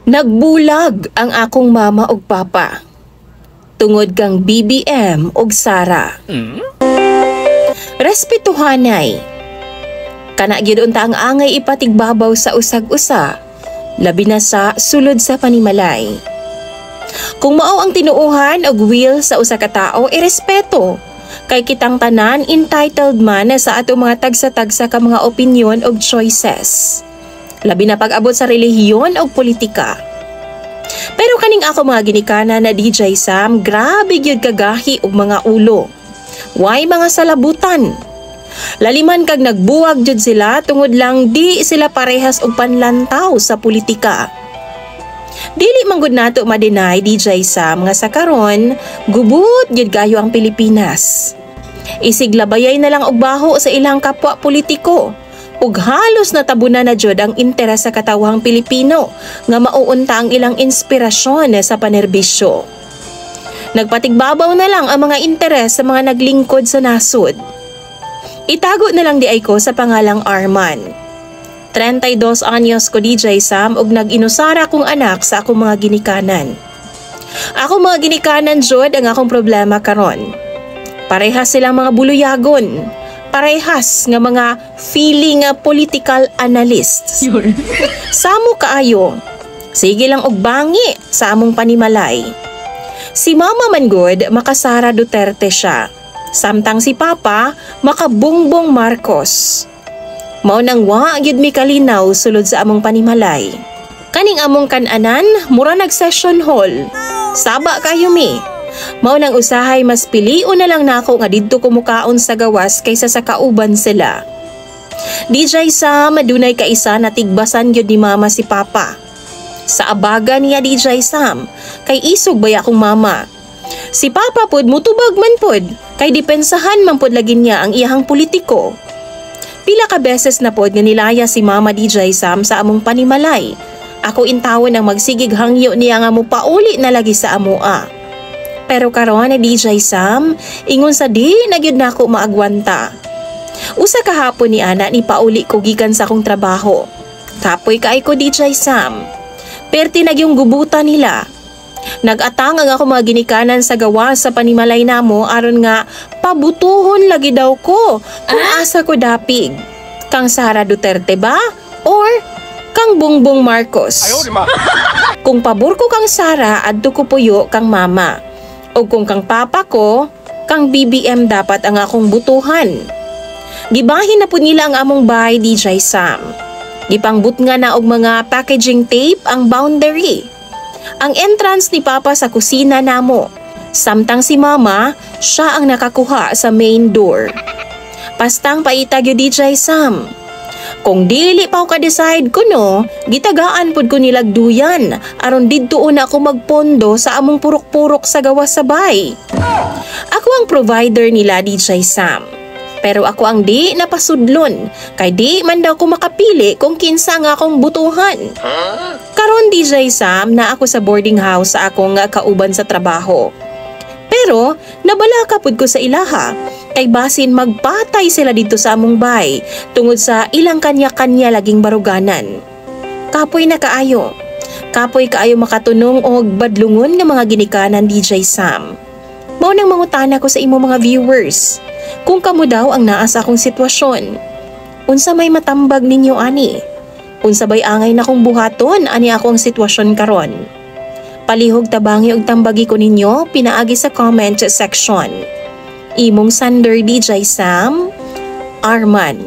Nagbulag ang akong mama ug papa. Tungod kang BBM ug Sara. Respetuhanay. Kana gyud unta ang angay ipatigbabaw sa usag-usa, labi na sa sulod sa panimalay. Kung mao ang tinuohan og will sa usa ka tawo, irespeto. Kay kitang tanan entitled man sa ato mga tagsa-tagsa ka mga opinyon ug choices. Labi na pag-abot sa relihiyon o politika. Pero kaning ako mga ginikana na DJ Sam, grabe gyud kagahi og mga ulo. Why mga salabutan? Laliman kag nagbuwag jud sila tungod lang di sila parehas og panlantaw sa politika. Dili man gud nato ma-deny DJ Sam nga sa karon gubot gyud kayo ang Pilipinas. Isiglabayay na lang og baho sa ilang kapwa politiko. Ug halos natabunan na jud ang interes sa katawhang Pilipino nga mauunta ang ilang inspirasyon sa panerbisyo. Nagpatigbabaw na lang ang mga interes sa mga naglingkod sa nasod. Itago na lang di ay ko sa pangalang Arman. 32 anyos ko DJ Sam ug nag-inusara kong anak sa akong mga ginikanan. Ako mga ginikanan jud ang akong problema karon. Parehas silang mga buluyagon. Parehas nga mga feeling political analysts. Samo kaayo. Sige lang og bangi sa among panimalay. Si Mama man good, makasara Duterte siya. Samtang si Papa, makabungbong Marcos. Mao nang wa gyud mi kalinaw sulod sa among panimalay. Kaning among kan-anan, mura nag-session hall. Saba kayo mi. Mao nang usahay mas pilion na lang nako nga didto kumukaon sa gawas kaysa sa kauban sila. DJ Sam, madunay kaisa na tigbasan gyud ni Mama si Papa. Sa abaga niya DJ Sam, kay isog baya akong mama. Si Papa pod mutubag man pod, kay depensahan man pod lagi niya ang iyahang politiko. Pila ka beses na pod nga nilaya si Mama DJ Sam sa among panimalay. Ako intawon ang magsigig hangyo niya nga mupauli na lagi sa amoa. Pero karon na DJ Sam, ingon sa di na gyud nako maagwanta. Usa ka hapon ni ana ni pauli ko gikan sa akong trabaho. Kapoy kaay ko DJ Sam. Perti na yung gubutan nila. Nag-atang ang ako mga ginikanan sa gawas sa panimalay namo aron nga pabutuhon lagi daw ko kung asa ko dapig. Kang Sara Duterte ba? Or kang Bongbong Marcos? Kung pabor ko kang Sara, adto ko puyo kang Mama. O kung kang Papa ko, kang BBM dapat ang akong butuhan. Gibahin na po nila ang among bahay DJ Sam. Gipangbut nga na og mga packaging tape ang boundary. Ang entrance ni Papa sa kusina namo. Samtang si Mama, siya ang nakakuha sa main door. Pastang paitag yu DJ Sam. Kung dili pa ako ka-decide ko no, gitagaan pod ko nilagduyan aron didto na ako magpondo sa among purok-purok sa gawas sabay. Ako ang provider nila DJ Sam. Pero ako ang di napasudlon kay di man daw ko makapili kung kinsa nga akong butuhan. Karon DJ Sam na ako sa boarding house sa akong kauban sa trabaho. Pero nabalaka pud ko sa ilaha kay basin magpatay sila dito sa among bay tungod sa ilang kanya-kanya laging baruganan. Kapoy na kaayo. Kapoy kaayo makatunong og badlungon nga mga ginikanan DJ Sam. Mao nang mangutana ko sa imo mga viewers. Kung kamo daw ang naa sa akong sitwasyon. Unsa may matambag ninyo ani? Unsa bay angay na kong buhaton ani ako ang sitwasyon karon? Palihog tabangi og tambagi ko ninyo pinaagi sa comment section. Imong Sander DJ Sam, Arman.